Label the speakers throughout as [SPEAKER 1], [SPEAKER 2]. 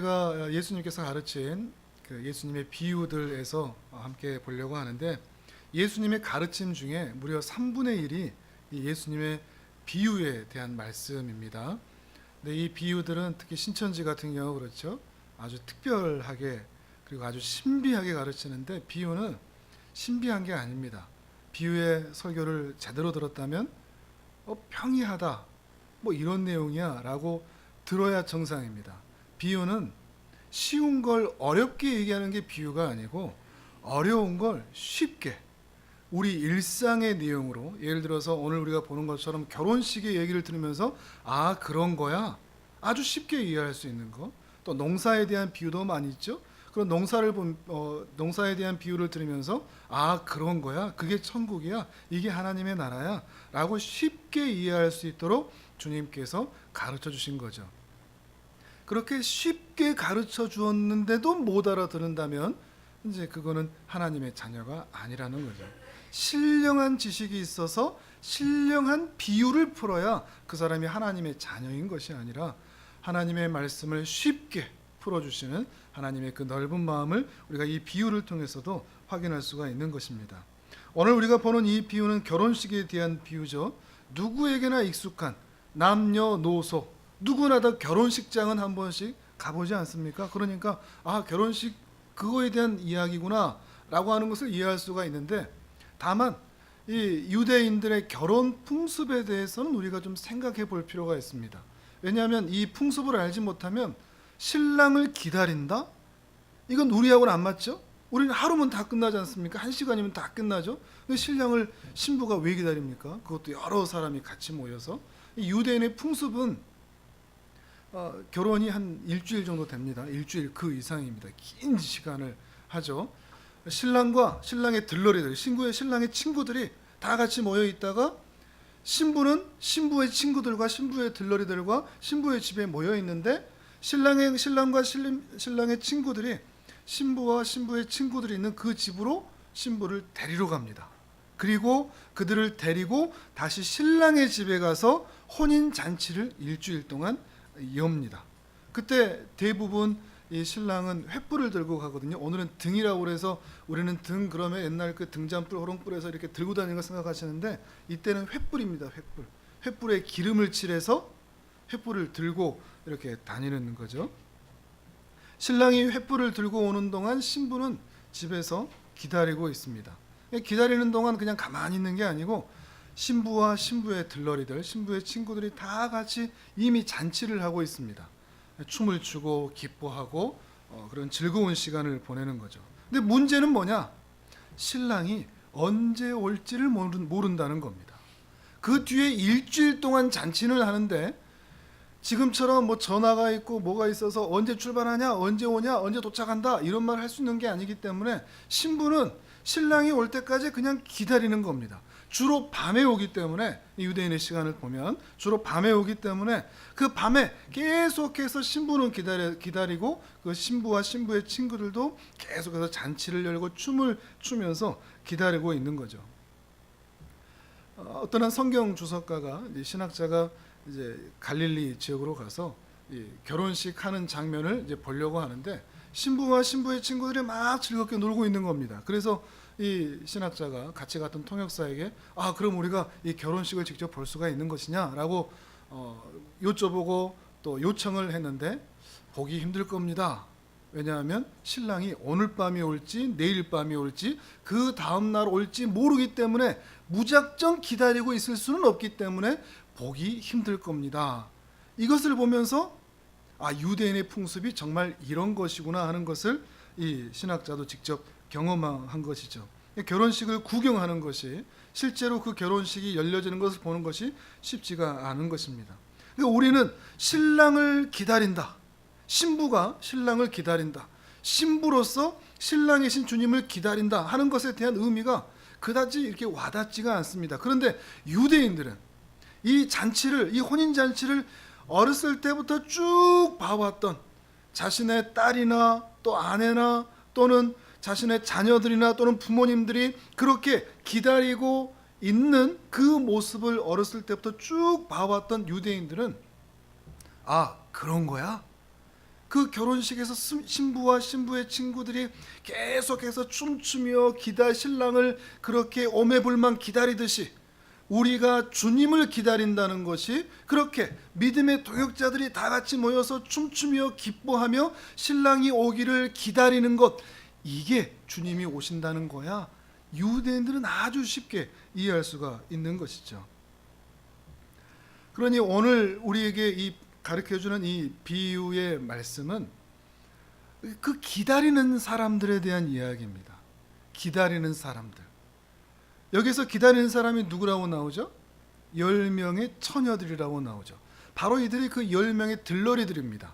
[SPEAKER 1] 우리가 예수님께서 가르친 그 예수님의 비유들에서 함께 보려고 하는데, 예수님의 가르침 중에 무려 3분의 1이 이 예수님의 비유에 대한 말씀입니다. 근데 이 비유들은 특히 신천지 같은 경우 그렇죠. 아주 특별하게 그리고 아주 신비하게 가르치는데, 비유는 신비한 게 아닙니다. 비유의 설교를 제대로 들었다면 평이하다 뭐 이런 내용이야 라고 들어야 정상입니다. 비유는 쉬운 걸 어렵게 얘기하는 게 비유가 아니고, 어려운 걸 쉽게 우리 일상의 내용으로, 예를 들어서 오늘 우리가 보는 것처럼 결혼식의 얘기를 들으면서 아 그런 거야, 아주 쉽게 이해할 수 있는 거. 또 농사에 대한 비유도 많이 있죠. 그런 농사에 대한 비유를 들으면서 아 그런 거야, 그게 천국이야, 이게 하나님의 나라야 라고 쉽게 이해할 수 있도록 주님께서 가르쳐 주신 거죠. 그렇게 쉽게 가르쳐 주었는데도 못 알아들은다면 이제 그거는 하나님의 자녀가 아니라는 거죠. 신령한 지식이 있어서 신령한 비유를 풀어야 그 사람이 하나님의 자녀인 것이 아니라, 하나님의 말씀을 쉽게 풀어주시는 하나님의 그 넓은 마음을 우리가 이 비유를 통해서도 확인할 수가 있는 것입니다. 오늘 우리가 보는 이 비유는 결혼식에 대한 비유죠. 누구에게나 익숙한 남녀노소 누구나 다 결혼식장은 한 번씩 가보지 않습니까? 그러니까 아 결혼식 그거에 대한 이야기구나 라고 하는 것을 이해할 수가 있는데, 다만 이 유대인들의 결혼 풍습에 대해서는 우리가 좀 생각해 볼 필요가 있습니다. 왜냐하면 이 풍습을 알지 못하면 신랑을 기다린다? 이건 우리하고는 안 맞죠? 우리는 하루면 다 끝나지 않습니까? 1시간이면 다 끝나죠? 근데 신랑을 신부가 왜 기다립니까? 그것도 여러 사람이 같이 모여서. 이 유대인의 풍습은 결혼이 한 일주일 정도 됩니다. 일주일 그 이상입니다. 긴 시간을 하죠. 신랑과 신랑의 들러리들, 신랑의 친구들이 다 같이 모여 있다가 신부는 신부의 친구들과 신부의 들러리들과 신부의 집에 모여 있는데, 신랑과 신랑의 친구들이 신부와 신부의 친구들이 있는 그 집으로 신부를 데리러 갑니다. 그리고 그들을 데리고 다시 신랑의 집에 가서 혼인 잔치를 일주일 동안 엽니다. 그때 대부분 이 신랑은 횃불을 들고 가거든요. 오늘은 등이라고 그래서 우리는 등 그러면 옛날 그 등잔불 호롱불에서 이렇게 들고 다니는 거 생각하시는데, 이때는 횃불입니다. 횃불에 기름을 칠해서 횃불을 들고 이렇게 다니는 거죠. 신랑이 횃불을 들고 오는 동안 신부는 집에서 기다리고 있습니다. 기다리는 동안 그냥 가만히 있는 게 아니고, 신부와 신부의 들러리들, 신부의 친구들이 다 같이 이미 잔치를 하고 있습니다. 춤을 추고 기뻐하고 그런 즐거운 시간을 보내는 거죠. 근데 문제는 뭐냐? 신랑이 언제 올지를 모른다는 겁니다. 그 뒤에 일주일 동안 잔치를 하는데, 지금처럼 뭐 전화가 있고 뭐가 있어서 언제 출발하냐, 언제 오냐, 언제 도착한다 이런 말 할 수 있는 게 아니기 때문에 신부는 신랑이 올 때까지 그냥 기다리는 겁니다. 주로 밤에 오기 때문에, 유대인의 시간을 보면 주로 밤에 오기 때문에 그 밤에 계속해서 신부는 기다리고 그 신부와 신부의 친구들도 계속해서 잔치를 열고 춤을 추면서 기다리고 있는 거죠. 어떤 한 성경 주석가가, 신학자가 이제 갈릴리 지역으로 가서 이 결혼식 하는 장면을 이제 보려고 하는데, 신부와 신부의 친구들이 막 즐겁게 놀고 있는 겁니다. 그래서 이 신학자가 같이 갔던 통역사에게 아 그럼 우리가 이 결혼식을 직접 볼 수가 있는 것이냐라고 여쭤보고 또 요청을 했는데, 보기 힘들 겁니다. 왜냐하면 신랑이 오늘 밤이 올지 내일 밤이 올지 그 다음날 올지 모르기 때문에 무작정 기다리고 있을 수는 없기 때문에 보기 힘들 겁니다. 이것을 보면서 아 유대인의 풍습이 정말 이런 것이구나 하는 것을 이 신학자도 직접 경험한 것이죠. 결혼식을 구경하는 것이, 실제로 그 결혼식이 열려지는 것을 보는 것이 쉽지가 않은 것입니다. 그러니까 우리는 신랑을 기다린다, 신부가 신랑을 기다린다, 신부로서 신랑이신 주님을 기다린다 하는 것에 대한 의미가 그다지 이렇게 와닿지가 않습니다. 그런데 유대인들은 이 잔치를, 이 혼인잔치를 어렸을 때부터 쭉 봐왔던 자신의 딸이나 또 아내나 또는 자신의 자녀들이나 또는 부모님들이 그렇게 기다리고 있는 그 모습을 어렸을 때부터 쭉 봐왔던 유대인들은 아 그런 거야? 그 결혼식에서 신부와 신부의 친구들이 계속해서 춤추며 신랑을 그렇게 오매불망 기다리듯이 우리가 주님을 기다린다는 것이 그렇게 믿음의 동역자들이 다 같이 모여서 춤추며 기뻐하며 신랑이 오기를 기다리는 것, 이게 주님이 오신다는 거야. 유대인들은 아주 쉽게 이해할 수가 있는 것이죠. 그러니 오늘 우리에게 이 가르쳐주는 이 비유의 말씀은 그 기다리는 사람들에 대한 이야기입니다. 기다리는 사람들. 여기서 기다리는 사람이 누구라고 나오죠? 10명의 처녀들이라고 나오죠. 바로 이들이 그 10명의 들러리들입니다.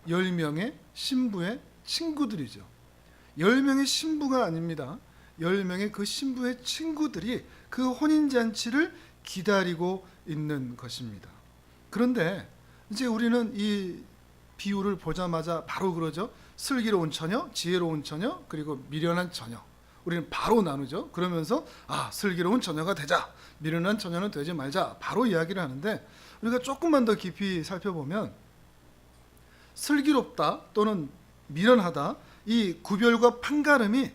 [SPEAKER 1] 10명의 신부의 친구들이죠. 10명의 신부가 아닙니다. 10명의 그 신부의 친구들이 그 혼인잔치를 기다리고 있는 것입니다. 그런데 이제 우리는 이 비유를 보자마자 바로 그러죠. 슬기로운 처녀, 지혜로운 처녀, 그리고 미련한 처녀. 우리는 바로 나누죠. 그러면서 슬기로운 처녀가 되자, 미련한 처녀는 되지 말자, 바로 이야기를 하는데, 우리가 조금만 더 깊이 살펴보면 슬기롭다 또는 미련하다, 이 구별과 판가름이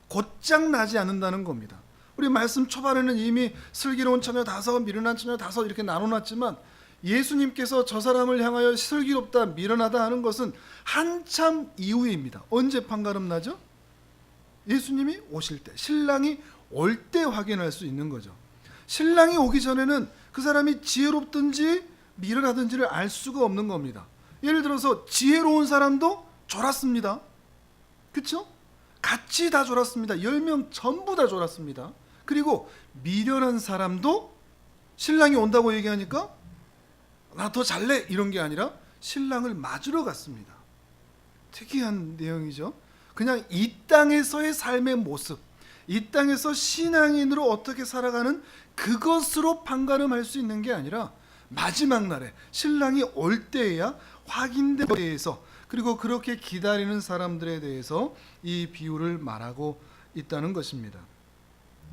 [SPEAKER 1] 곧장 나지 않는다는 겁니다. 우리 말씀 초반에는 이미 슬기로운 처녀 다섯, 미련한 처녀 다섯 이렇게 나눠놨지만, 예수님께서 저 사람을 향하여 슬기롭다, 미련하다 하는 것은 한참 이후입니다. 언제 판가름 나죠? 예수님이 오실 때, 신랑이 올 때 확인할 수 있는 거죠. 신랑이 오기 전에는 그 사람이 지혜롭든지 미련하든지를 알 수가 없는 겁니다. 예를 들어서 지혜로운 사람도 졸았습니다. 그렇죠? 같이 다 졸았습니다. 10명 전부 다 졸았습니다. 그리고 미련한 사람도 신랑이 온다고 얘기하니까 나 더 잘래 이런 게 아니라 신랑을 맞으러 갔습니다. 특이한 내용이죠. 그냥 이 땅에서의 삶의 모습, 이 땅에서 신앙인으로 어떻게 살아가는 그것으로 판가름할 수 있는 게 아니라 마지막 날에 신랑이 올 때에야 확인된 것에 대해서, 그리고 그렇게 기다리는 사람들에 대해서 이 비유를 말하고 있다는 것입니다.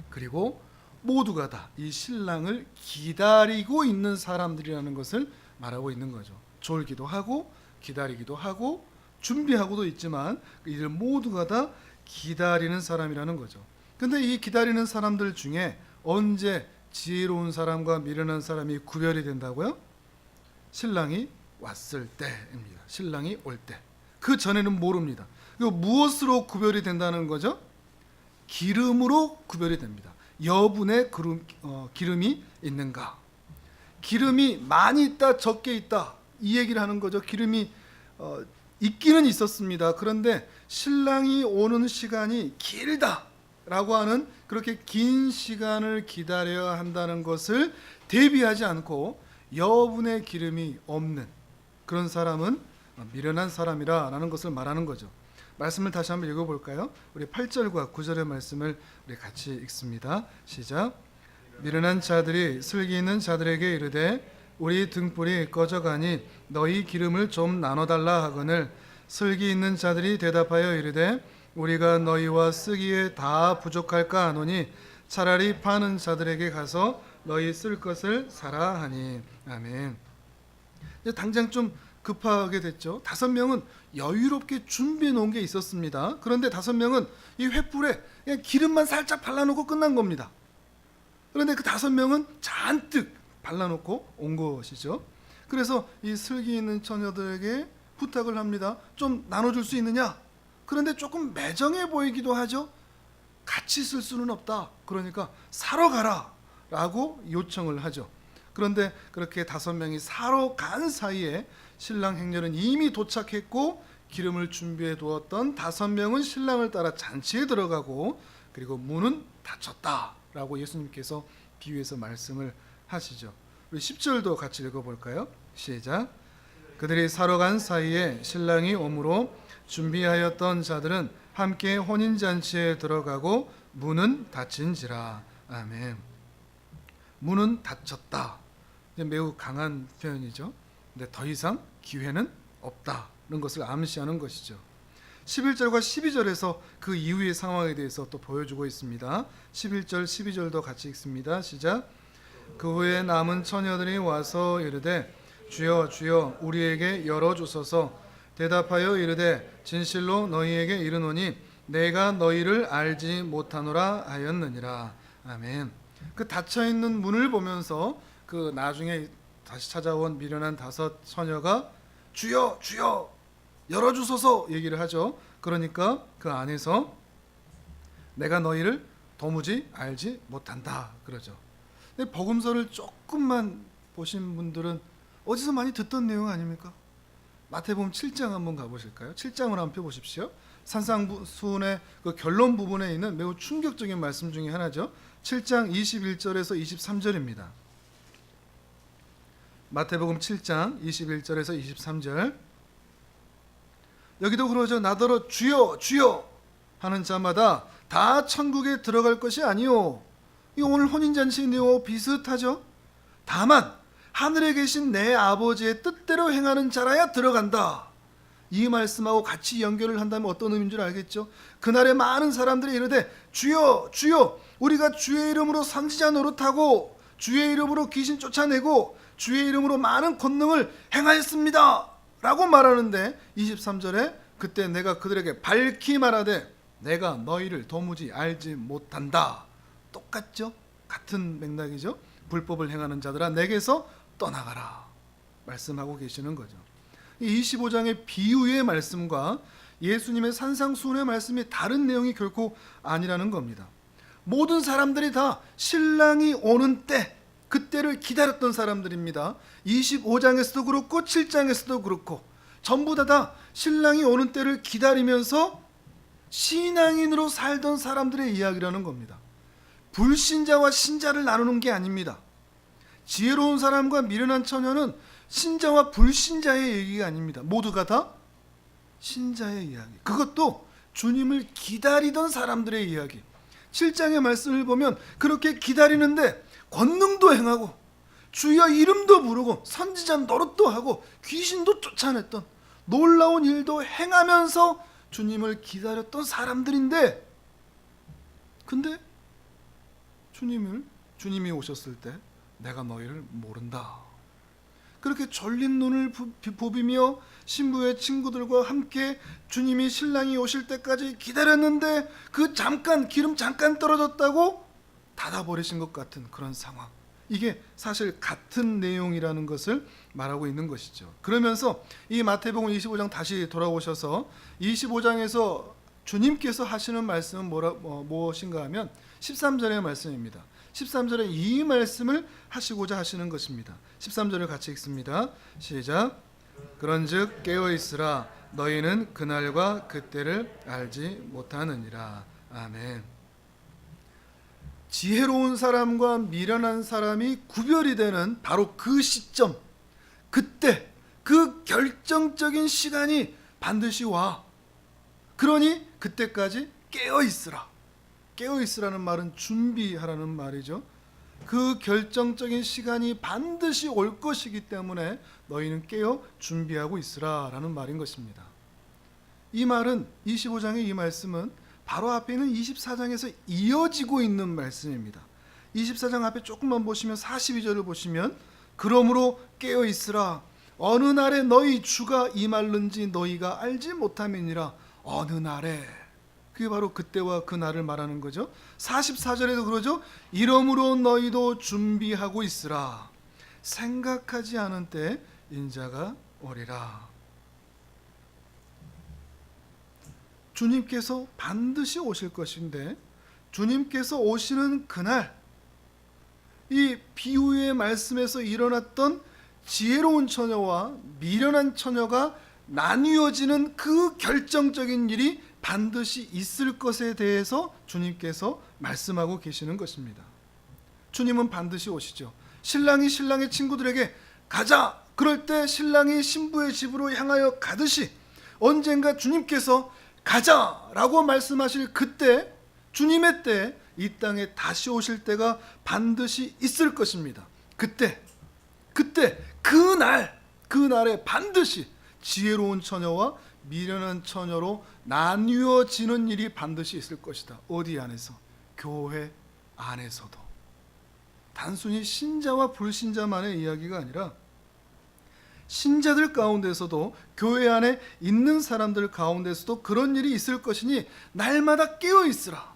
[SPEAKER 1] 그리고 모두가 다 이 신랑을 기다리고 있는 사람들이라는 것을 말하고 있는 거죠. 졸기도 하고 기다리기도 하고 준비하고도 있지만 이들 모두가 다 기다리는 사람이라는 거죠. 근데 이 기다리는 사람들 중에 언제 지혜로운 사람과 미련한 사람이 구별이 된다고요? 신랑이 왔을 때입니다. 신랑이 올 때. 그 전에는 모릅니다. 그리고 무엇으로 구별이 된다는 거죠? 기름으로 구별이 됩니다. 여분의 기름이 있는가? 기름이 많이 있다, 적게 있다, 이 얘기를 하는 거죠. 기름이 있기는 있었습니다. 그런데 신랑이 오는 시간이 길다라고 하는, 그렇게 긴 시간을 기다려야 한다는 것을 대비하지 않고 여분의 기름이 없는 그런 사람은 미련한 사람이라는 것을 말하는 거죠. 말씀을 다시 한번 읽어볼까요? 우리 8절과 9절의 말씀을 우리 같이 읽습니다. 시작. 미련한 자들이 슬기 있는 자들에게 이르되 우리 등불이 꺼져가니 너희 기름을 좀 나눠달라 하거늘 슬기 있는 자들이 대답하여 이르되 우리가 너희와 쓰기에 다 부족할까 하노니 차라리 파는 자들에게 가서 너희 쓸 것을 사라 하니. 아멘. 이제 당장 좀 급하게 됐죠. 5명은 여유롭게 준비해 놓은 게 있었습니다. 그런데 5명은 이 횃불에 그냥 기름만 살짝 발라놓고 끝난 겁니다. 그런데 그 5명은 잔뜩 발라놓고 온 것이죠. 그래서 이 슬기 있는 처녀들에게 부탁을 합니다. 좀 나눠줄 수 있느냐? 그런데 조금 매정해 보이기도 하죠. 같이 쓸 수는 없다. 그러니까 사러 가라 라고 요청을 하죠. 그런데 그렇게 5명이 사러 간 사이에 신랑 행렬은 이미 도착했고 기름을 준비해 두었던 5명은 신랑을 따라 잔치에 들어가고, 그리고 문은 닫혔다라고 예수님께서 비유해서 말씀을 하시죠. 우리 10절도 같이 읽어볼까요? 시작. 그들이 사러 간 사이에 신랑이 오므로 준비하였던 자들은 함께 혼인잔치에 들어가고 문은 닫힌지라. 아멘. 문은 닫혔다. 매우 강한 표현이죠. 근데 더 이상 기회는 없다는 것을 암시하는 것이죠. 11절과 12절에서 그 이후의 상황에 대해서 또 보여주고 있습니다. 11절, 12절도 같이 읽습니다. 시작. 그 후에 남은 처녀들이 와서 이르되 주여 주여 우리에게 열어주소서. 대답하여 이르되 진실로 너희에게 이르노니 내가 너희를 알지 못하노라 하였느니라. 아멘. 그 닫혀 있는 문을 보면서 그 나중에 다시 찾아온 미련한 5 처녀가 주여 주여 열어주소서 얘기를 하죠. 그러니까 그 안에서 내가 너희를 도무지 알지 못한다 그러죠. 근데 복음서를 조금만 보신 분들은 어디서 많이 듣던 내용 아닙니까? 마태복음 7장 한번 가보실까요? 7장을 한번 펴보십시오. 산상수훈의 그 결론 부분에 있는 매우 충격적인 말씀 중에 하나죠. 7장 21절에서 23절입니다. 마태복음 7장 21절에서 23절. 여기도 그러죠. 나더러 주여 주여 하는 자마다 다 천국에 들어갈 것이 아니요. 이 오늘 혼인잔치 내용과 비슷하죠. 다만 하늘에 계신 내 아버지의 뜻대로 행하는 자라야 들어간다. 이 말씀하고 같이 연결을 한다면 어떤 의미인 줄 알겠죠? 그날에 많은 사람들이 이르되 주여 주여 우리가 주의 이름으로 선지자 노릇하고 주의 이름으로 귀신 쫓아내고 주의 이름으로 많은 권능을 행하였습니다 라고 말하는데 23절에 그때 내가 그들에게 밝히 말하되 내가 너희를 도무지 알지 못한다. 똑같죠? 같은 맥락이죠. 불법을 행하는 자들아 내게서 떠나가라 말씀하고 계시는 거죠. 이 25장의 비유의 말씀과 예수님의 산상수훈의 말씀이 다른 내용이 결코 아니라는 겁니다. 모든 사람들이 다 신랑이 오는 때 그때를 기다렸던 사람들입니다. 25장에서도 그렇고 7장에서도 그렇고 전부 다 신랑이 오는 때를 기다리면서 신앙인으로 살던 사람들의 이야기라는 겁니다. 불신자와 신자를 나누는 게 아닙니다. 지혜로운 사람과 미련한 처녀는 신자와 불신자의 얘기가 아닙니다. 모두가 다 신자의 이야기. 그것도 주님을 기다리던 사람들의 이야기. 7장의 말씀을 보면 그렇게 기다리는데 권능도 행하고 주여 이름도 부르고 선지자 노릇도 하고 귀신도 쫓아냈던 놀라운 일도 행하면서 주님을 기다렸던 사람들인데, 근데 주님이 오셨을 때 내가 너희를 모른다. 그렇게 졸린 눈을 부비며 신부의 친구들과 함께 주님이 신랑이 오실 때까지 기다렸는데 그 잠깐 기름 잠깐 떨어졌다고 닫아버리신 것 같은 그런 상황. 이게 사실 같은 내용이라는 것을 말하고 있는 것이죠. 그러면서 이 마태복음 25장 다시 돌아오셔서 25장에서 주님께서 하시는 말씀은 무엇인가 하면 13절의 말씀입니다. 13절에 이 말씀을 하시고자 하시는 것입니다. 13절을 같이 읽습니다. 시작. 그런즉 깨어있으라 너희는 그날과 그때를 알지 못하느니라. 아멘. 지혜로운 사람과 미련한 사람이 구별이 되는 바로 그 시점, 그때 그 결정적인 시간이 반드시 와. 그러니 그때까지 깨어있으라. 깨어있으라는 말은 준비하라는 말이죠. 그 결정적인 시간이 반드시 올 것이기 때문에 너희는 깨어 준비하고 있으라 라는 말인 것입니다. 이 말은 25장의 이 말씀은 바로 앞에 있는 24장에서 이어지고 있는 말씀입니다. 24장 앞에 조금만 보시면 42절을 보시면 그러므로 깨어 있으라 어느 날에 너희 주가 임할는지 너희가 알지 못함이니라. 어느 날에, 그게 바로 그때와 그 날을 말하는 거죠. 44절에도 그러죠. 이러므로 너희도 준비하고 있으라. 생각하지 않은 때 인자가 오리라. 주님께서 반드시 오실 것인데 주님께서 오시는 그날 이 비유의 말씀에서 일어났던 지혜로운 처녀와 미련한 처녀가 나뉘어지는 그 결정적인 일이 반드시 있을 것에 대해서 주님께서 말씀하고 계시는 것입니다. 주님은 반드시 오시죠. 신랑이 신랑의 친구들에게 가자! 그럴 때 신랑이 신부의 집으로 향하여 가듯이 언젠가 주님께서 가자라고 말씀하실 그때, 주님의 때 이 땅에 다시 오실 때가 반드시 있을 것입니다. 그때 그날에 반드시 지혜로운 처녀와 미련한 처녀로 나뉘어지는 일이 반드시 있을 것이다. 어디 안에서? 교회 안에서도. 단순히 신자와 불신자만의 이야기가 아니라 신자들 가운데서도 교회 안에 있는 사람들 가운데서도 그런 일이 있을 것이니 날마다 깨어 있으라.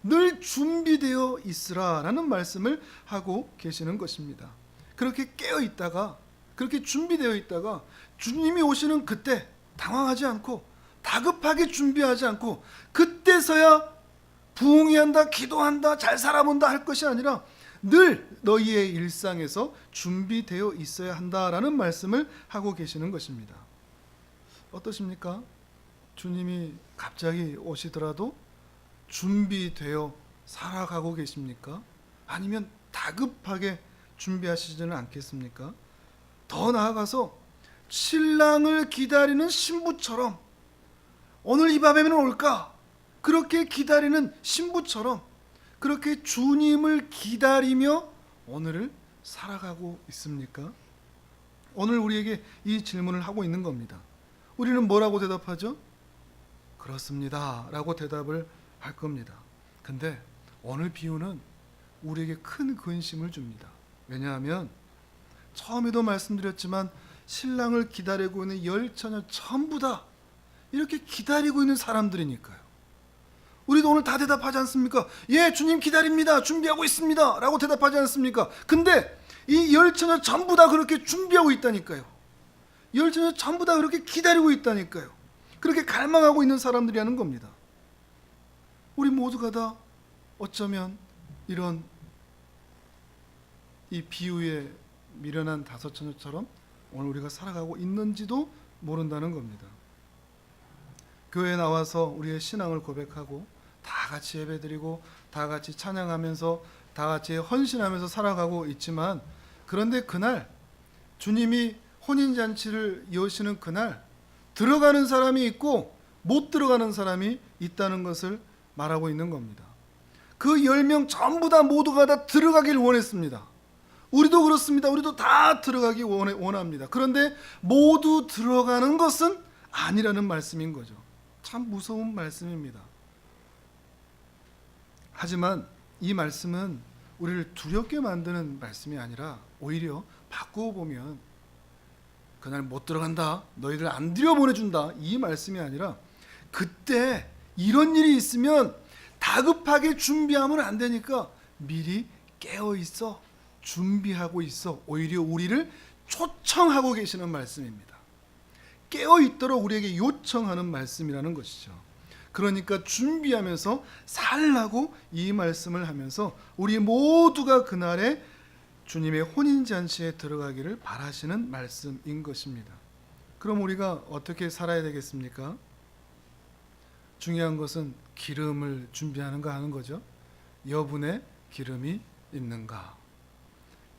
[SPEAKER 1] 늘 준비되어 있으라 라는 말씀을 하고 계시는 것입니다. 그렇게 깨어 있다가, 그렇게 준비되어 있다가 주님이 오시는 그때 당황하지 않고 다급하게 준비하지 않고 그때서야 부흥회한다, 기도한다, 잘 살아본다 할 것이 아니라 늘 너희의 일상에서 준비되어 있어야 한다라는 말씀을 하고 계시는 것입니다. 어떠십니까? 주님이 갑자기 오시더라도 준비되어 살아가고 계십니까? 아니면 다급하게 준비하시지는 않겠습니까? 더 나아가서 신랑을 기다리는 신부처럼 오늘 이 밤에는 올까? 그렇게 기다리는 신부처럼 그렇게 주님을 기다리며 오늘을 살아가고 있습니까? 오늘 우리에게 이 질문을 하고 있는 겁니다. 우리는 뭐라고 대답하죠? 그렇습니다 라고 대답을 할 겁니다. 근데 오늘 비유는 우리에게 큰 근심을 줍니다. 왜냐하면 처음에도 말씀드렸지만 신랑을 기다리고 있는 열처녀 전부 다 이렇게 기다리고 있는 사람들이니까요. 우리도 오늘 다 대답하지 않습니까? 예, 주님 기다립니다. 준비하고 있습니다. 라고 대답하지 않습니까? 근데 이 열처녀 전부 다 그렇게 준비하고 있다니까요. 열처녀 전부 다 그렇게 기다리고 있다니까요. 그렇게 갈망하고 있는 사람들이라는 겁니다. 우리 모두가 다 어쩌면 이런 이 비유에 미련한 다섯 처녀처럼 오늘 우리가 살아가고 있는지도 모른다는 겁니다. 교회에 나와서 우리의 신앙을 고백하고 다 같이 예배드리고 다 같이 찬양하면서 다 같이 헌신하면서 살아가고 있지만, 그런데 그날 주님이 혼인잔치를 여시는 그날 들어가는 사람이 있고 못 들어가는 사람이 있다는 것을 말하고 있는 겁니다. 그 10명 전부 다 모두가 다 들어가길 원했습니다. 우리도 그렇습니다. 우리도 다 들어가기 원합니다. 그런데 모두 들어가는 것은 아니라는 말씀인 거죠. 참 무서운 말씀입니다. 하지만 이 말씀은 우리를 두렵게 만드는 말씀이 아니라 오히려 바꾸어 보면 그날 못 들어간다, 너희들 안 들여보내준다, 이 말씀이 아니라 그때 이런 일이 있으면 다급하게 준비하면 안 되니까 미리 깨어 있어, 준비하고 있어, 오히려 우리를 초청하고 계시는 말씀입니다. 깨어 있도록 우리에게 요청하는 말씀이라는 것이죠. 그러니까 준비하면서 살라고 이 말씀을 하면서 우리 모두가 그날에 주님의 혼인잔치에 들어가기를 바라시는 말씀인 것입니다. 그럼 우리가 어떻게 살아야 되겠습니까? 중요한 것은 기름을 준비하는가 하는 거죠. 여분의 기름이 있는가.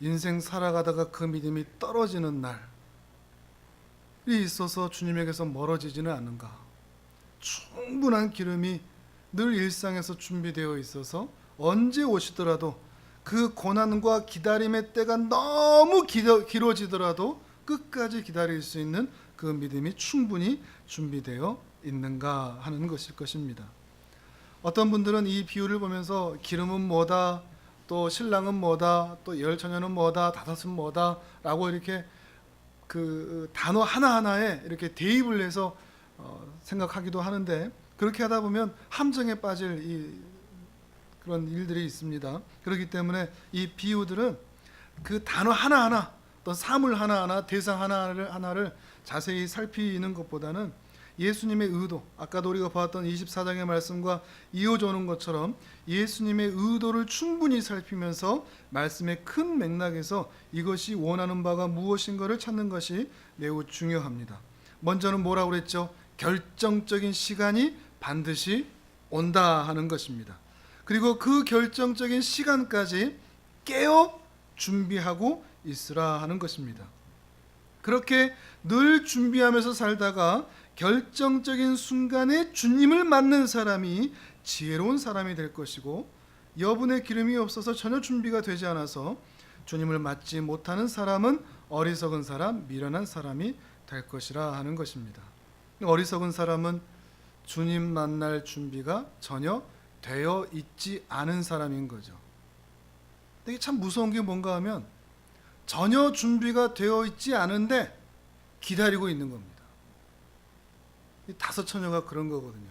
[SPEAKER 1] 인생 살아가다가 그 믿음이 떨어지는 날이 있어서 주님에게서 멀어지지는 않는가. 충분한 기름이 늘 일상에서 준비되어 있어서 언제 오시더라도 그 고난과 기다림의 때가 너무 길어지더라도 끝까지 기다릴 수 있는 그 믿음이 충분히 준비되어 있는가 하는 것일 것입니다. 어떤 분들은 이 비유를 보면서 기름은 뭐다, 또 신랑은 뭐다, 또 열처녀는 뭐다, 다섯은 뭐다 라고 이렇게 그 단어 하나하나에 이렇게 대입을 해서 생각하기도 하는데, 그렇게 하다 보면 함정에 빠질 그런 일들이 있습니다. 그렇기 때문에 이 비유들은 그 단어 하나하나, 또 사물 하나하나, 대상 하나를 자세히 살피는 것보다는 예수님의 의도, 아까도 우리가 봤던 24장의 말씀과 이어져 오는 것처럼 예수님의 의도를 충분히 살피면서 말씀의 큰 맥락에서 이것이 원하는 바가 무엇인가를 찾는 것이 매우 중요합니다. 먼저는 뭐라고 그랬죠? 결정적인 시간이 반드시 온다 하는 것입니다. 그리고 그 결정적인 시간까지 깨어 준비하고 있으라 하는 것입니다. 그렇게 늘 준비하면서 살다가 결정적인 순간에 주님을 맞는 사람이 지혜로운 사람이 될 것이고, 여분의 기름이 없어서 전혀 준비가 되지 않아서 주님을 맞지 못하는 사람은 어리석은 사람, 미련한 사람이 될 것이라 하는 것입니다. 어리석은 사람은 주님 만날 준비가 전혀 되어 있지 않은 사람인 거죠. 이게 참 무서운 게 뭔가 하면 전혀 준비가 되어 있지 않은데 기다리고 있는 겁니다. 이 다섯 처녀가 그런 거거든요.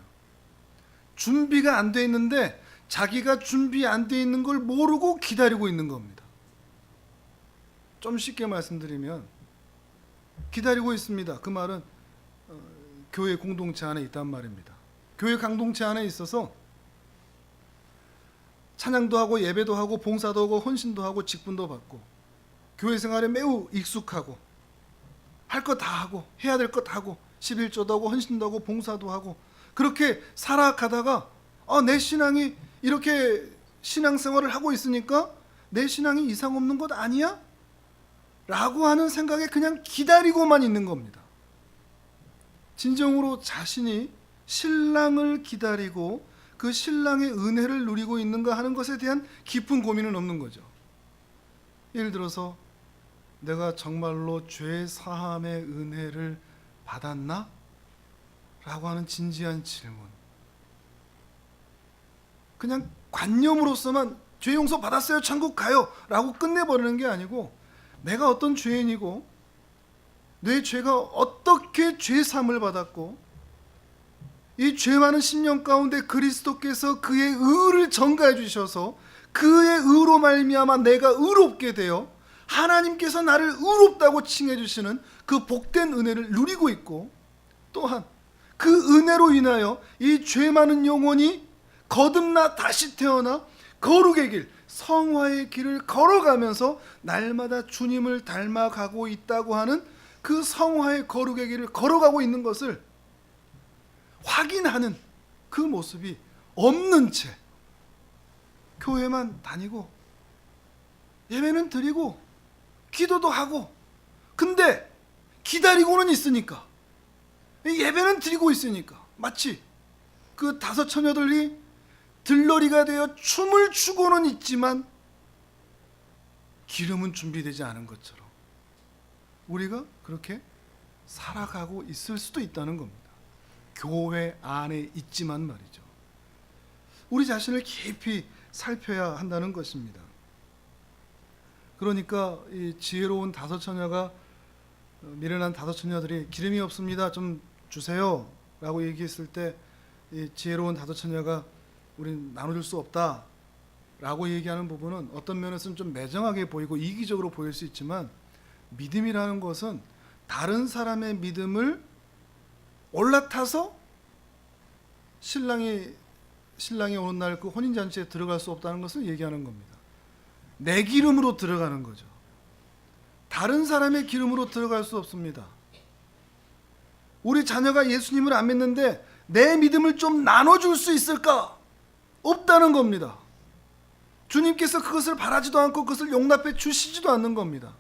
[SPEAKER 1] 준비가 안 돼 있는데 자기가 준비 안 돼 있는 걸 모르고 기다리고 있는 겁니다. 좀 쉽게 말씀드리면 기다리고 있습니다. 그 말은 교회 공동체 안에 있단 말입니다. 교회 공동체 안에 있어서 찬양도 하고 예배도 하고 봉사도 하고 헌신도 하고 직분도 받고 교회 생활에 매우 익숙하고 할 거 다 하고 해야 될 거 다 하고 11조도 하고 헌신도 하고 봉사도 하고 그렇게 살아가다가 내 신앙이 이렇게 신앙생활을 하고 있으니까 내 신앙이 이상 없는 것 아니야? 라고 하는 생각에 그냥 기다리고만 있는 겁니다. 진정으로 자신이 신랑을 기다리고 그 신랑의 은혜를 누리고 있는가 하는 것에 대한 깊은 고민은 없는 거죠. 예를 들어서 내가 정말로 죄 사함의 은혜를 받았나? 라고 하는 진지한 질문. 그냥 관념으로서만 죄 용서 받았어요, 천국 가요 라고 끝내버리는 게 아니고 내가 어떤 죄인이고 내 죄가 어떻게 죄 사함을 받았고 이 죄 많은 심령 가운데 그리스도께서 그의 의를 전가해 주셔서 그의 의로 말미암아 내가 의롭게 되어 하나님께서 나를 의롭다고 칭해 주시는 그 복된 은혜를 누리고 있고 또한 그 은혜로 인하여 이 죄 많은 영혼이 거듭나 다시 태어나 거룩의 길, 성화의 길을 걸어가면서 날마다 주님을 닮아가고 있다고 하는 그 성화의 거룩의 길을 걸어가고 있는 것을 확인하는 그 모습이 없는 채 교회만 다니고 예배는 드리고 기도도 하고 근데 기다리고는 있으니까 예배는 드리고 있으니까 마치 그 다섯 처녀들이 들러리가 되어 춤을 추고는 있지만 기름은 준비되지 않은 것처럼 우리가 그렇게 살아가고 있을 수도 있다는 겁니다. 교회 안에 있지만 말이죠. 우리 자신을 깊이 살펴야 한다는 것입니다. 그러니까 이 지혜로운 다섯 처녀가 미련한 다섯 처녀들이 기름이 없습니다. 좀 주세요. 라고 얘기했을 때 이 지혜로운 다섯 처녀가 우린 나눠줄 수 없다. 라고 얘기하는 부분은 어떤 면에서는 좀 매정하게 보이고 이기적으로 보일 수 있지만 믿음이라는 것은 다른 사람의 믿음을 올라타서 신랑이 오는 날 그 혼인잔치에 들어갈 수 없다는 것을 얘기하는 겁니다. 내 기름으로 들어가는 거죠. 다른 사람의 기름으로 들어갈 수 없습니다. 우리 자녀가 예수님을 안 믿는데 내 믿음을 좀 나눠줄 수 있을까? 없다는 겁니다. 주님께서 그것을 바라지도 않고 그것을 용납해 주시지도 않는 겁니다.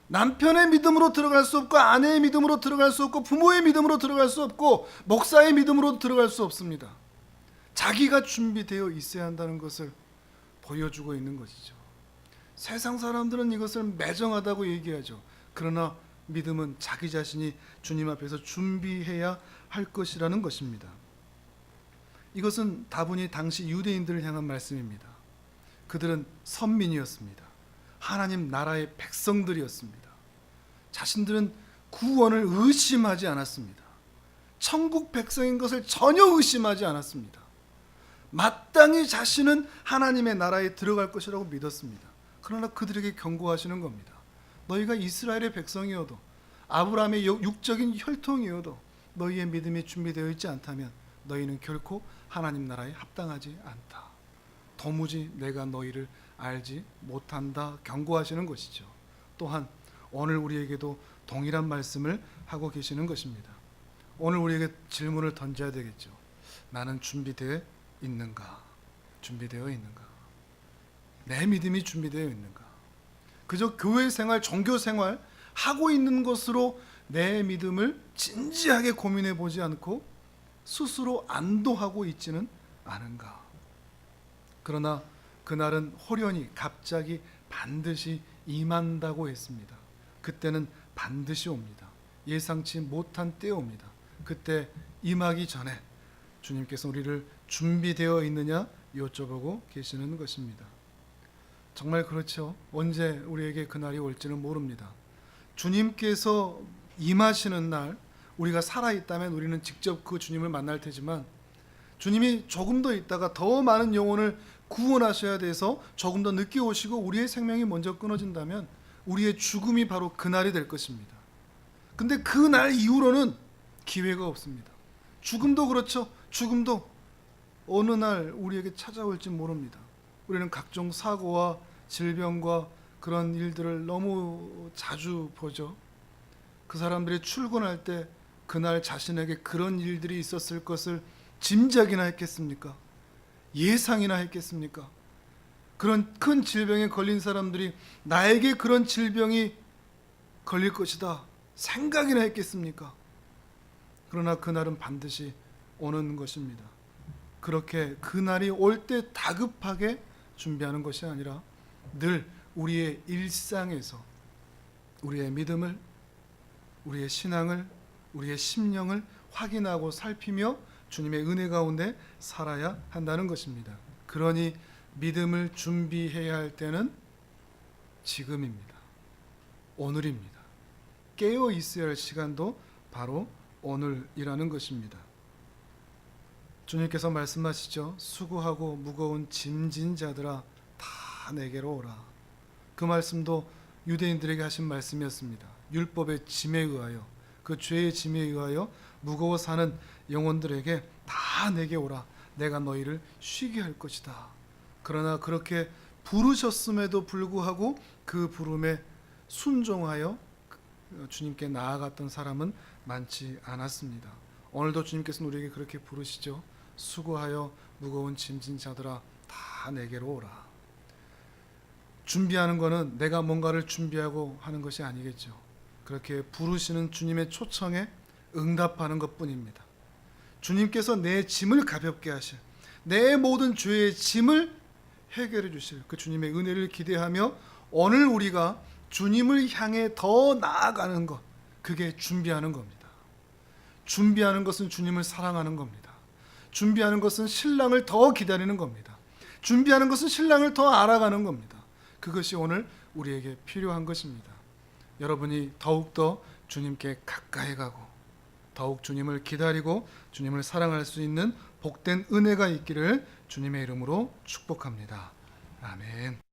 [SPEAKER 1] 남편의 믿음으로 들어갈 수 없고 아내의 믿음으로 들어갈 수 없고 부모의 믿음으로 들어갈 수 없고 목사의 믿음으로 들어갈 수 없습니다. 자기가 준비되어 있어야 한다는 것을 보여주고 있는 것이죠. 세상 사람들은 이것을 매정하다고 얘기하죠. 그러나 믿음은 자기 자신이 주님 앞에서 준비해야 할 것이라는 것입니다. 이것은 다분히 당시 유대인들을 향한 말씀입니다. 그들은 선민이었습니다. 하나님 나라의 백성들이었습니다. 자신들은 구원을 의심하지 않았습니다. 천국 백성인 것을 전혀 의심하지 않았습니다. 마땅히 자신은 하나님의 나라에 들어갈 것이라고 믿었습니다. 그러나 그들에게 경고하시는 겁니다. 너희가 이스라엘의 백성이어도 아브라함의 육적인 혈통이어도 너희의 믿음이 준비되어 있지 않다면 너희는 결코 하나님 나라에 합당하지 않다. 도무지 내가 너희를 알지 못한다 경고하시는 것이죠. 또한 오늘 우리에게도 동일한 말씀을 하고 계시는 것입니다. 오늘 우리에게 질문을 던져야 되겠죠. 나는 준비되어 있는가? 준비되어 있는가? 내 믿음이 준비되어 있는가? 그저 교회 생활, 종교 생활 하고 있는 것으로 내 믿음을 진지하게 고민해 보지 않고 스스로 안도하고 있지는 않은가? 그러나 그날은 호련히 갑자기 반드시 임한다고 했습니다. 그때는 반드시 옵니다. 예상치 못한 때에 옵니다. 그때 임하기 전에 주님께서 우리를 준비되어 있느냐 여쭤보고 계시는 것입니다. 정말 그렇죠. 언제 우리에게 그날이 올지는 모릅니다. 주님께서 임하시는 날 우리가 살아있다면 우리는 직접 그 주님을 만날 테지만 주님이 조금 더 있다가 더 많은 영혼을 구원하셔야 돼서 조금 더 늦게 오시고 우리의 생명이 먼저 끊어진다면 우리의 죽음이 바로 그날이 될 것입니다. 근데 그 날 이후로는 기회가 없습니다. 죽음도 그렇죠. 죽음도 어느 날 우리에게 찾아올지 모릅니다. 우리는 각종 사고와 질병과 그런 일들을 너무 자주 보죠. 그 사람들이 출근할 때 그날 자신에게 그런 일들이 있었을 것을 짐작이나 했겠습니까? 예상이나 했겠습니까? 그런 큰 질병에 걸린 사람들이 나에게 그런 질병이 걸릴 것이다 생각이나 했겠습니까? 그러나 그날은 반드시 오는 것입니다. 그렇게 그날이 올 때 다급하게 준비하는 것이 아니라 늘 우리의 일상에서 우리의 믿음을, 우리의 신앙을, 우리의 심령을 확인하고 살피며 주님의 은혜 가운데 살아야 한다는 것입니다. 그러니 믿음을 준비해야 할 때는 지금입니다. 오늘입니다. 깨어 있어야 할 시간도 바로 오늘이라는 것입니다. 주님께서 말씀하시죠. 수고하고 무거운 짐진 자들아 다 내게로 오라. 그 말씀도 유대인들에게 하신 말씀이었습니다. 율법의 짐에 의하여, 그 죄의 짐에 의하여 무거워 사는 영혼들에게 다 내게 오라. 내가 너희를 쉬게 할 것이다. 그러나 그렇게 부르셨음에도 불구하고 그 부름에 순종하여 주님께 나아갔던 사람은 많지 않았습니다. 오늘도 주님께서는 우리에게 그렇게 부르시죠. 수고하여 무거운 짐진 자들아 다 내게로 오라. 준비하는 것은 내가 뭔가를 준비하고 하는 것이 아니겠죠. 그렇게 부르시는 주님의 초청에 응답하는 것뿐입니다. 주님께서 내 짐을 가볍게 하실, 내 모든 죄의 짐을 해결해 주실 그 주님의 은혜를 기대하며 오늘 우리가 주님을 향해 더 나아가는 것, 그게 준비하는 겁니다. 준비하는 것은 주님을 사랑하는 겁니다. 준비하는 것은 신랑을 더 기다리는 겁니다. 준비하는 것은 신랑을 더 알아가는 겁니다. 그것이 오늘 우리에게 필요한 것입니다. 여러분이 더욱더 주님께 가까이 가고 더욱 주님을 기다리고 주님을 사랑할 수 있는 복된 은혜가 있기를 주님의 이름으로 축복합니다. 아멘.